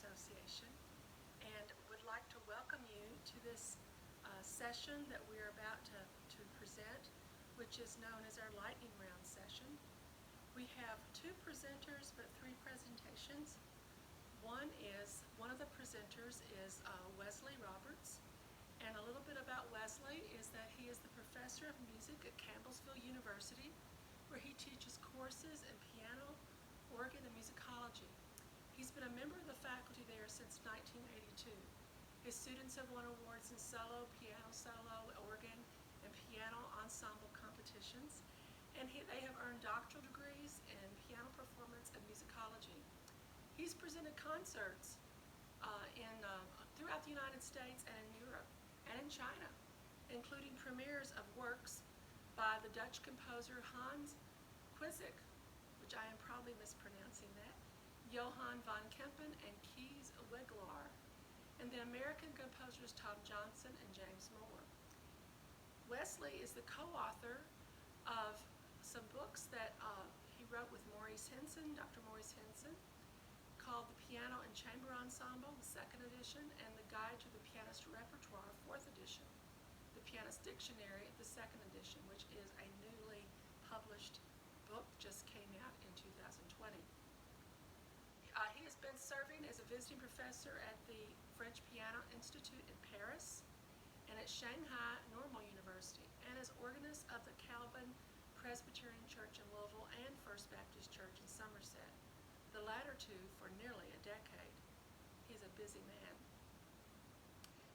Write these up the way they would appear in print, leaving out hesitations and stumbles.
Association, and would like to welcome you to this session that we're about to present, which is known as our lightning round session. We have two presenters but three presentations. One of the presenters is Wesley Roberts, and a little bit about Wesley is that he is the professor of music at Campbellsville University, where he teaches courses in piano, organ, and musicology. He's been a member of the faculty there since 1982. His students have won awards in solo, piano solo, organ, and piano ensemble competitions, and they have earned doctoral degrees in piano performance and musicology. He's presented concerts throughout the United States and in Europe and in China, including premieres of works by the Dutch composer Hans Quizek, which I am probably mispronouncing that, Johann von Kempen, and Kees Wigelaar, and the American composers Tom Johnson and James Moore. Wesley is the co-author of some books that he wrote with Maurice Hinson, Dr. Maurice Hinson, called The Piano and Chamber Ensemble, the 2nd edition, and The Guide to the Pianist Repertoire, 4th edition. The Pianist Dictionary, the 2nd edition, which is a newly published book, just came out in 2020. He has been serving as a visiting professor at the French Piano Institute in Paris and at Shanghai Normal University, and as organist of the Calvin Presbyterian Church in Louisville and First Baptist Church in Somerset, the latter two for nearly a decade. He's a busy man.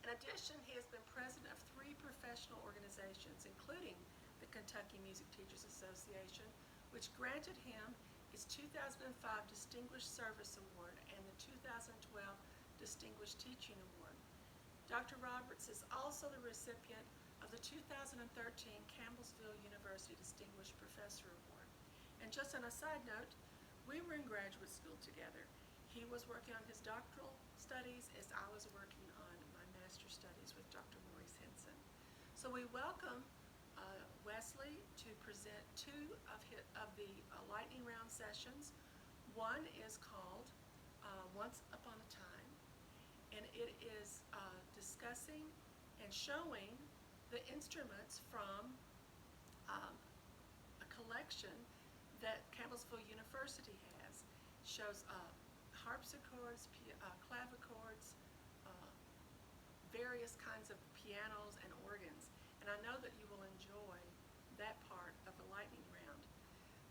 In addition, he has been president of 3 professional organizations, including the Kentucky Music Teachers Association, which granted him his 2005 Distinguished Service Award and the 2012 Distinguished Teaching Award. Dr. Roberts is also the recipient of the 2013 Campbellsville University Distinguished Professor Award. And just on a side note, we were in graduate school together. He was working on his doctoral studies as I was working on my master's studies with Dr. Maurice Hinson. So we welcome Wesley to present 2 of the lightning round sessions. One is called Once Upon a Time, and it is discussing and showing the instruments from a collection that Campbellsville University has. Shows harpsichords, clavichords, various kinds of pianos and organs. And I know that you will enjoy that part of the lightning round.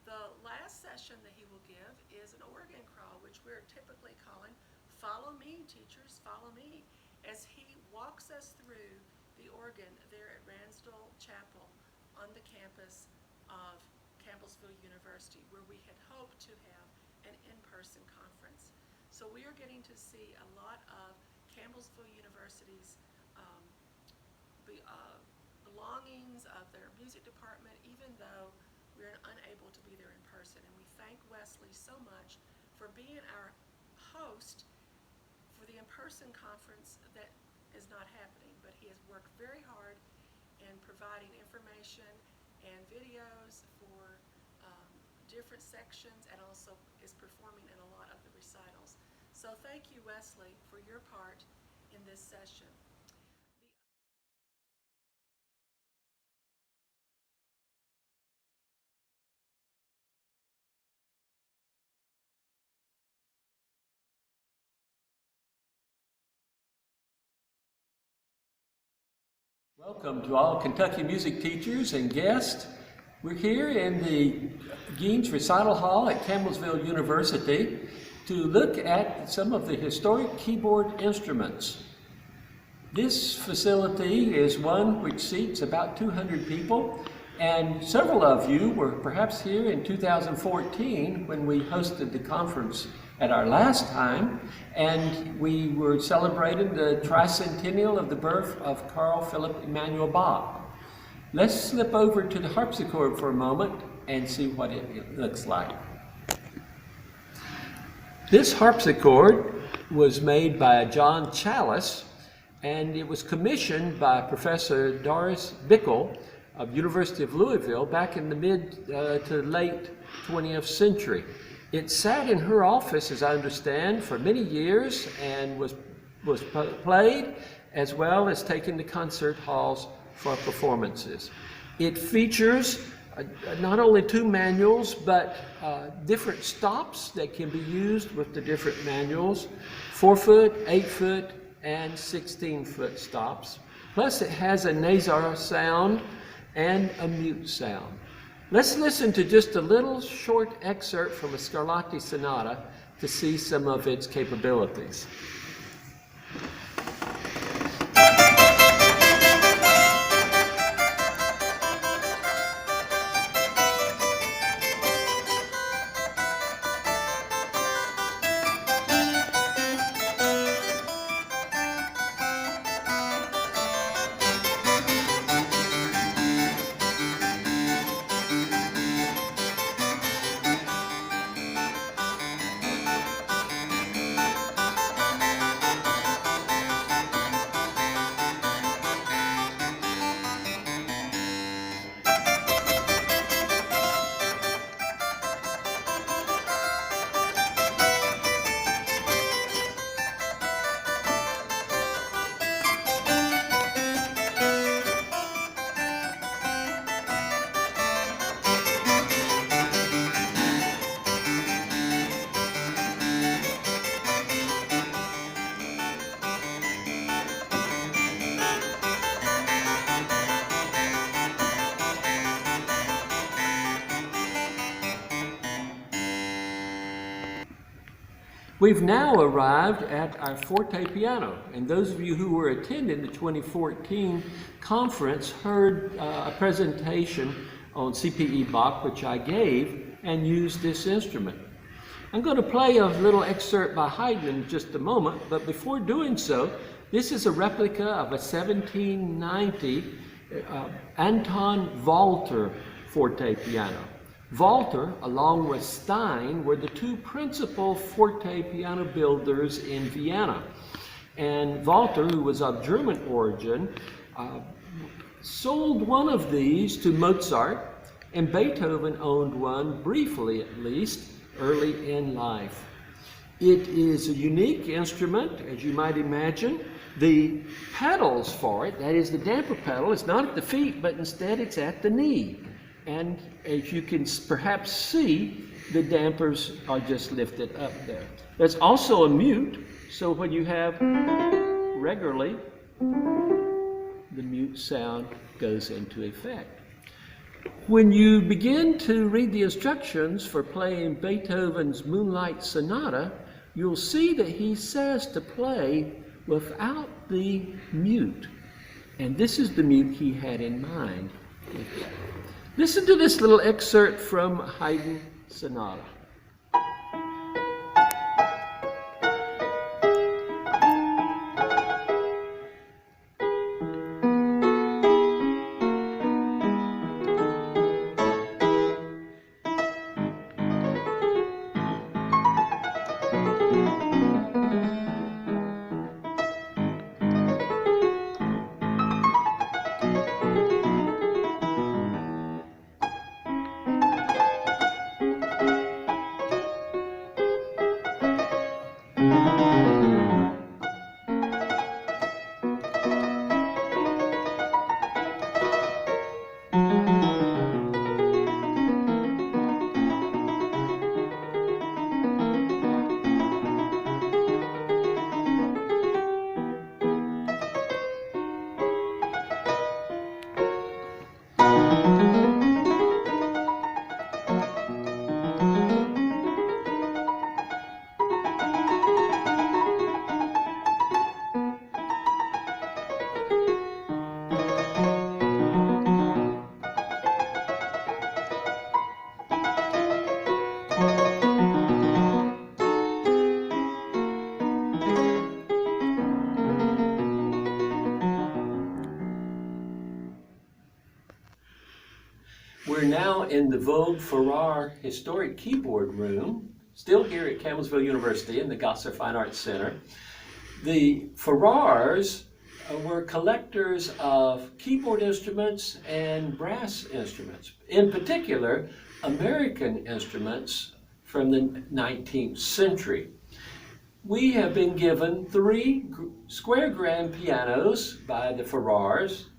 The last session that he will give is an organ crawl, which we're typically calling Follow Me, Teachers, Follow Me, as he walks us through the organ there at Ransdell Chapel on the campus of Campbellsville University, where we had hoped to have an in-person conference. So we are getting to see a lot of Campbellsville University's belongings of their music department, even though we're unable to be there in person. And we thank Wesley so much for being our host for the in-person conference that is not happening, but he has worked very hard in providing information and videos for different sections, and also is performing in a lot of the recitals. So thank you, Wesley, for your part in this session. Welcome to all Kentucky music teachers and guests. We're here in the Geens Recital Hall at Campbellsville University to look at some of the historic keyboard instruments. This facility is one which seats about 200 people, and several of you were perhaps here in 2014 when we hosted the conference at our last time, and we were celebrating the tricentennial of the birth of Carl Philipp Emanuel Bach. Let's slip over to the harpsichord for a moment and see what it looks like. This harpsichord was made by John Chalice, and it was commissioned by Professor Doris Bickle of University of Louisville back in the mid to late 20th century. It sat in her office, as I understand, for many years and was played as well as taken to concert halls for performances. It features not only 2 manuals, but different stops that can be used with the different manuals, 4-foot, 8-foot, and 16-foot stops. Plus it has a nasal sound and a mute sound. Let's listen to just a little short excerpt from a Scarlatti sonata to see some of its capabilities. We've now arrived at our forte piano, and those of you who were attending the 2014 conference heard a presentation on CPE Bach, which I gave, and used this instrument. I'm going to play a little excerpt by Haydn in just a moment, but before doing so, this is a replica of a 1790 Anton Walter forte piano. Walter, along with Stein, were the 2 principal forte piano builders in Vienna. And Walter, who was of German origin, sold one of these to Mozart, and Beethoven owned one, briefly at least, early in life. It is a unique instrument, as you might imagine. The pedals for it, that is the damper pedal, is not at the feet, but instead it's at the knee. And as you can perhaps see, the dampers are just lifted up there. There's also a mute, so when you have regularly, the mute sound goes into effect. When you begin to read the instructions for playing Beethoven's Moonlight Sonata, you'll see that he says to play without the mute. And this is the mute he had in mind. Listen to this little excerpt from Haydn Sonata. We're now in the Vogue Farrar Historic Keyboard Room, still here at Campbellsville University in the Gosser Fine Arts Center. The Farrars were collectors of keyboard instruments and brass instruments. In particular, American instruments from the 19th century. We have been given 3 square grand pianos by the Farrars,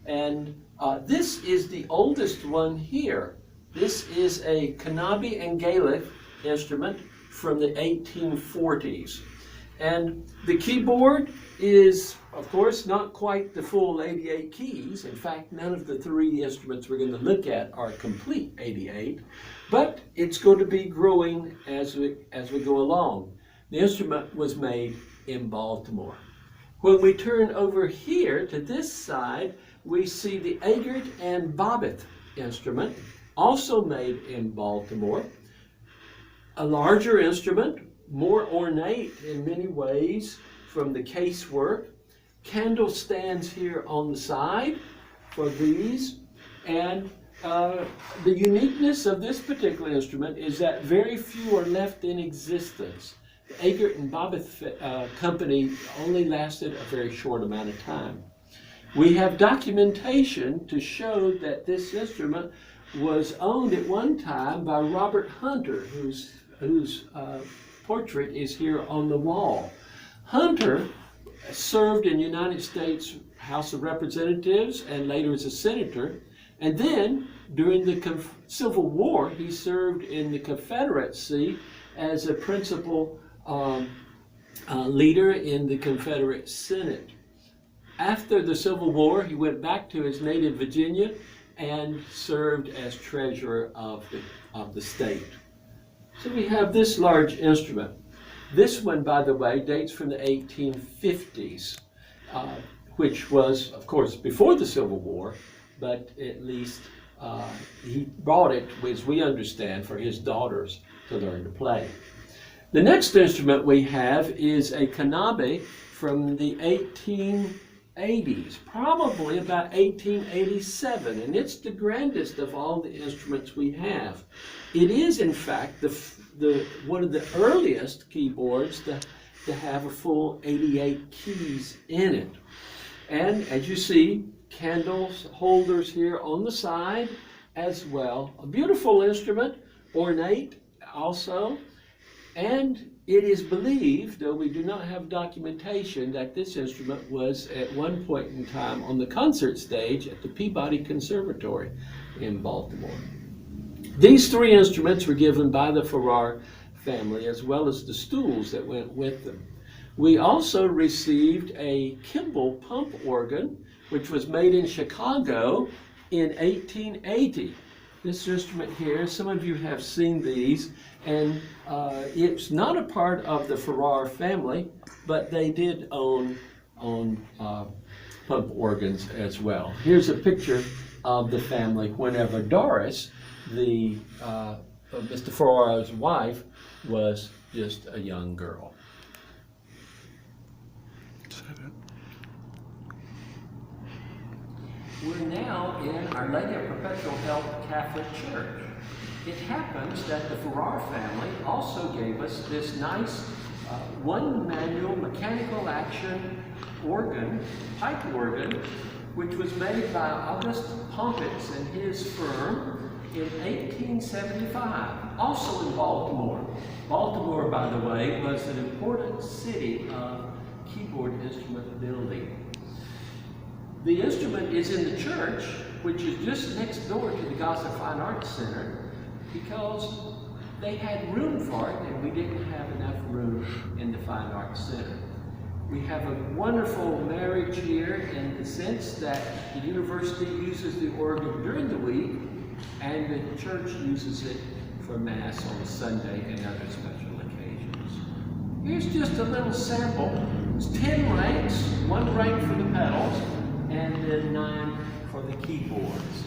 and this is the oldest one here. This is a Canabi and Gaelic instrument from the 1840s. And the keyboard is, of course, not quite the full 88 keys. In fact, none of the 3 instruments we're going to look at are complete 88, but it's going to be growing as we go along. The instrument was made in Baltimore. When we turn over here to this side, we see the Agert and Bobbeth instrument, also made in Baltimore. A larger instrument, more ornate in many ways from the casework. Candle stands here on the side for these. And the uniqueness of this particular instrument is that very few are left in existence. The Agert and Bobbeth company only lasted a very short amount of time. We have documentation to show that this instrument was owned at one time by Robert Hunter, whose portrait is here on the wall. Hunter served in the United States House of Representatives and later as a senator, and then during the Civil War he served in the Confederacy as a principal leader in the Confederate Senate. After the Civil War, he went back to his native Virginia and served as treasurer of the state. So we have this large instrument. This one, by the way, dates from the 1850s, which was, of course, before the Civil War, but at least he brought it, as we understand, for his daughters to learn to play. The next instrument we have is a Canabi from the 1880s, probably about 1887, and it's the grandest of all the instruments we have. It is, in fact, one of the earliest keyboards to have a full 88 keys in it. And as you see, candles holders here on the side as well. A beautiful instrument, ornate also. And it is believed, though we do not have documentation, that this instrument was at one point in time on the concert stage at the Peabody Conservatory in Baltimore. These 3 instruments were given by the Farrar family, as well as the stools that went with them. We also received a Kimball pump organ, which was made in Chicago in 1880. This instrument here, some of you have seen these, and it's not a part of the Farrar family, but they did own pump organs as well. Here's a picture of the family whenever Doris, Mr. Farrar's wife, was just a young girl. We're now in Our Lady of Perpetual Help Catholic Church. It happens that the Farrar family also gave us this nice one manual mechanical action organ, pipe organ, which was made by August Pompitz and his firm in 1875, also in Baltimore. Baltimore, by the way, was an important city of keyboard instrument building. The instrument is in the church, which is just next door to the Gossett Fine Arts Center, because they had room for it and we didn't have enough room in the Fine Arts Center. We have a wonderful marriage here in the sense that the university uses the organ during the week and the church uses it for Mass on Sunday and other special occasions. Here's just a little sample. It's 10 ranks, 1 rank for the pedals, and then 9 for the keyboards.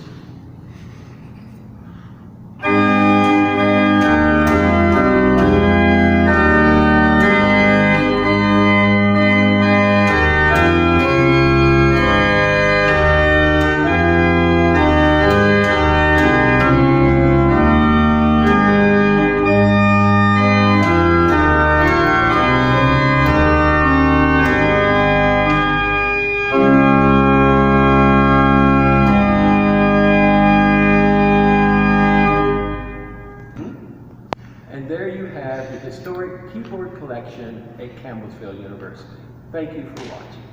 Campbellsville University. Thank you for watching.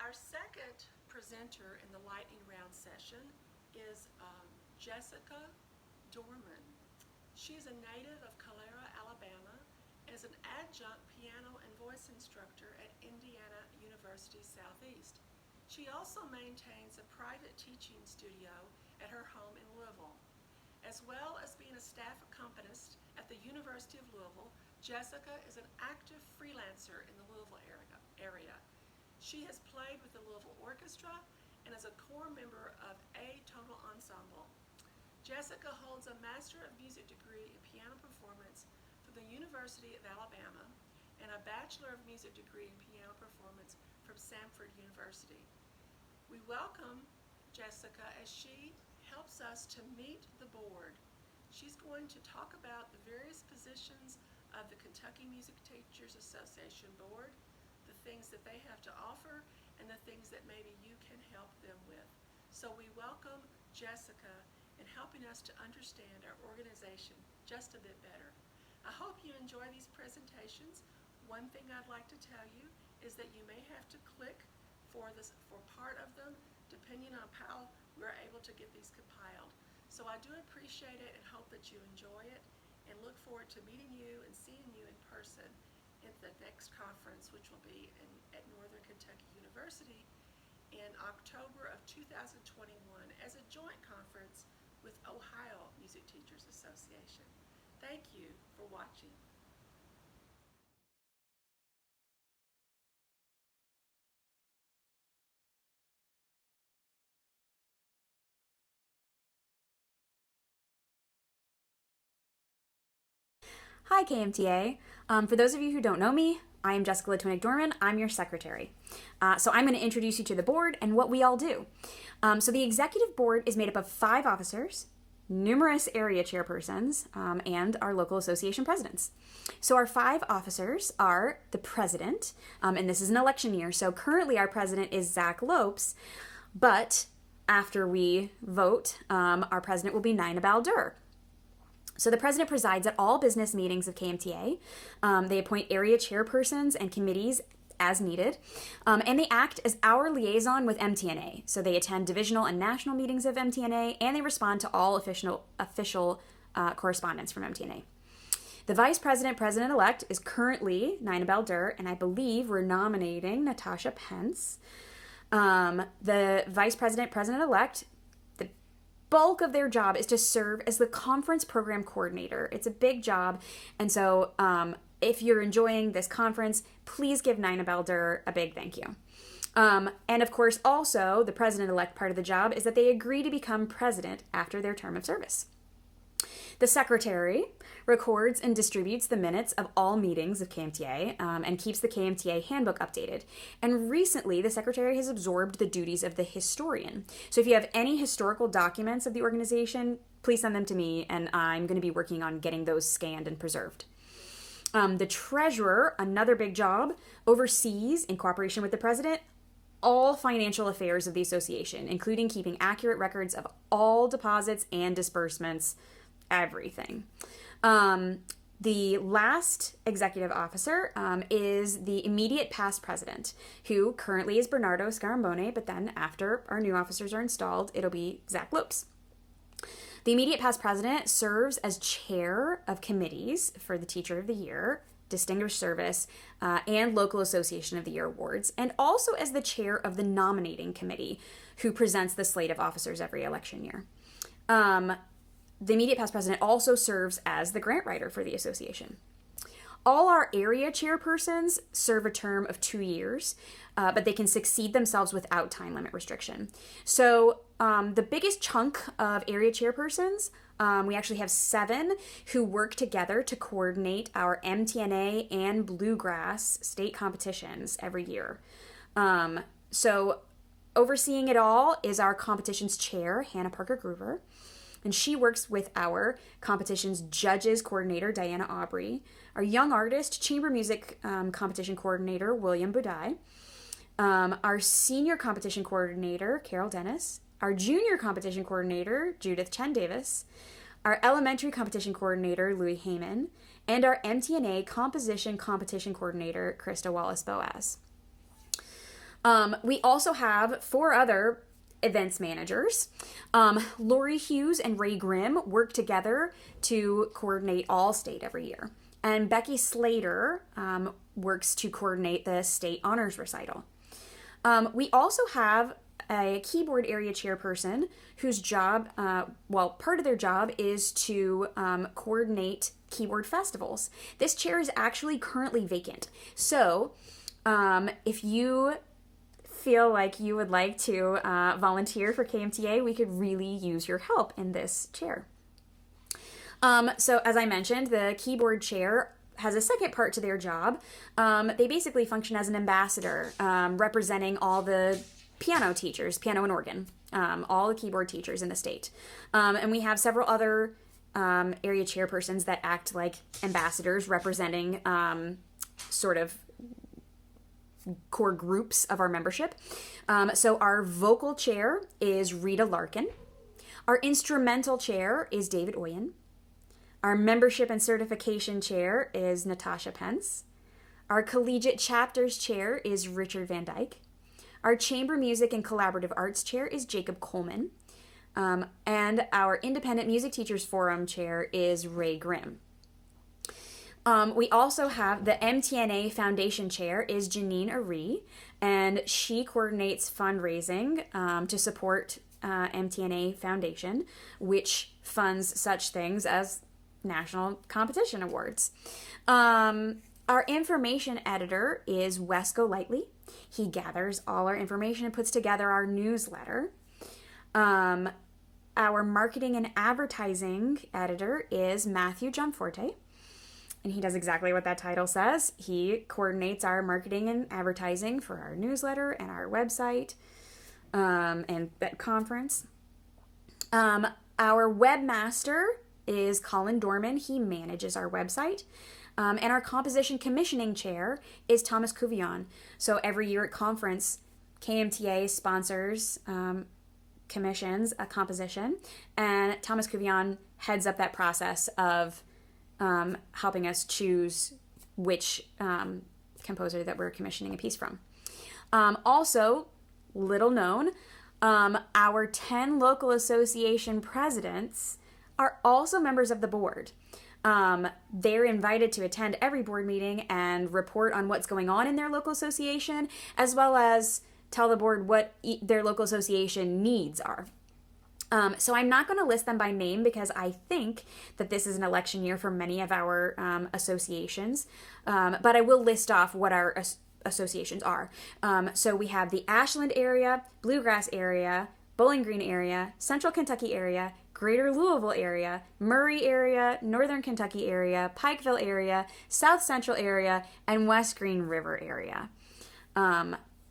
Our second presenter in the lightning round session is Jessica Dorman. She is a native of Calera, Alabama, and is an adjunct piano and voice instructor at Indiana University Southeast. She also maintains a private teaching studio at her home in Louisville. As well as being a staff accompanist at the University of Louisville, Jessica is an active freelancer in the Louisville area. She has played with the Louisville Orchestra and is a core member of A Total Ensemble. Jessica holds a Master of Music degree in piano performance from the University of Alabama and a Bachelor of Music degree in piano performance from Samford University. We welcome Jessica as she helps us to meet the board. She's going to talk about the various positions of the Kentucky Music Teachers Association Board, the things that they have to offer, and the things that maybe you can help them with. So we welcome Jessica in helping us to understand our organization just a bit better. I hope you enjoy these presentations. One thing I'd like to tell you is that you may have to click for part of them, depending on how we're able to get these compiled. So I do appreciate it and hope that you enjoy it, and look forward to meeting you and seeing you in person at the next conference, which will be at Northern Kentucky University in October of 2021 as a joint conference with Ohio Music Teachers Association. Thank you for watching. Hi, KMTA. For those of you who don't know me, I am Jessica Dorman. I'm your secretary. So I'm going to introduce you to the board and what we all do. So the executive board is made up of 5 officers, numerous area chairpersons, and our local association presidents. So our 5 officers are the president, and this is an election year. So currently our president is Zach Lopes, but after we vote, our president will be Nina Baldur. So the president presides at all business meetings of KMTA. They appoint area chairpersons and committees as needed, and they act as our liaison with MTNA. So they attend divisional and national meetings of MTNA, and they respond to all official correspondence from MTNA. The vice president, president-elect, is currently Nina Baldur, and I believe we're nominating Natasha Pence. The vice president, president-elect, bulk of their job is to serve as the conference program coordinator. It's a big job, and so if you're enjoying this conference, please give Nina Baldur a big thank you. And of course, also, the president-elect part of the job is that they agree to become president after their term of service. The secretary records and distributes the minutes of all meetings of KMTA and keeps the KMTA handbook updated. And recently, the secretary has absorbed the duties of the historian. So if you have any historical documents of the organization, please send them to me, and I'm going to be working on getting those scanned and preserved. The treasurer, another big job, oversees, in cooperation with the president, all financial affairs of the association, including keeping accurate records of all deposits and disbursements, everything. The last executive officer is the immediate past president, who currently is Bernardo Scarambone, but then after our new officers are installed, it'll be Zach Lopes. The immediate past president serves as chair of committees for the Teacher of the Year, Distinguished Service, and Local Association of the Year awards, and also as the chair of the nominating committee, who presents the slate of officers every election year. The immediate past president also serves as the grant writer for the association. All our area chairpersons serve a term of 2 years, but they can succeed themselves without time limit restriction. So the biggest chunk of area chairpersons, we actually have 7 who work together to coordinate our MTNA and Bluegrass state competitions every year. So overseeing it all is our competitions chair, Hannah Parker Gruber. And she works with our competitions judges coordinator, Diana Aubrey, our young artist chamber music competition coordinator, William Budai, our senior competition coordinator, Carol Dennis, our junior competition coordinator, Judith Chen Davis, our elementary competition coordinator, Louis Heyman, and our MTNA composition competition coordinator, Krista Wallace-Boaz. We also have 4 other events managers. Lori Hughes and Ray Grimm work together to coordinate all state every year. And Becky Slater works to coordinate the state honors recital. We also have a keyboard area chairperson whose job, part of their job is to coordinate keyboard festivals. This chair is actually currently vacant. So if you feel like you would like to volunteer for KMTA, we could really use your help in this chair. So as I mentioned, the keyboard chair has a second part to their job. They basically function as an ambassador, representing all the piano teachers, piano and organ, all the keyboard teachers in the state. And we have several other area chairpersons that act like ambassadors representing sort of core groups of our membership. So our vocal chair is Rita Larkin. Our instrumental chair is David Oyen. Our membership and certification chair is Natasha Pence. Our collegiate chapters chair is Richard Van Dyke. Our chamber music and collaborative arts chair is Jacob Coleman. And our independent music teachers forum chair is Ray Grimm. We also have the MTNA Foundation Chair is Janine Aree, and she coordinates fundraising to support MTNA Foundation, which funds such things as national competition awards. Our information editor is Wes Golightly. He gathers all our information and puts together our newsletter. Our marketing and advertising editor is Matthew Gianforte. And he does exactly what that title says. He coordinates our marketing and advertising for our newsletter and our website and that conference. Our webmaster is Colin Dorman. He manages our website. And our composition commissioning chair is Thomas Couvillon. So every year at conference, KMTA sponsors commissions a composition, and Thomas Couvillon heads up that process of helping us choose which composer that we're commissioning a piece from. Also, little known, our 10 local association presidents are also members of the board. They're invited to attend every board meeting and report on what's going on in their local association, as well as tell the board what their local association needs are. So I'm not going to list them by name because I think that this is an election year for many of our associations, but I will list off what our associations are. So we have the Ashland area, Bluegrass area, Bowling Green area, Central Kentucky area, Greater Louisville area, Murray area, Northern Kentucky area, Pikeville area, South Central area, and West Green River area.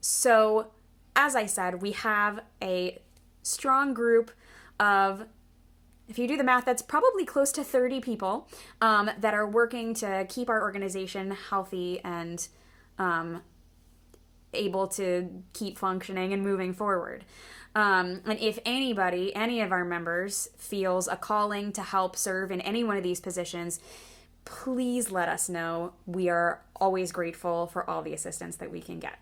So, as I said, we have a strong group of, if you do the math, that's probably close to 30 people that are working to keep our organization healthy and able to keep functioning and moving forward. And if anybody, any of our members, feels a calling to help serve in any one of these positions, please let us know. We are always grateful for all the assistance that we can get.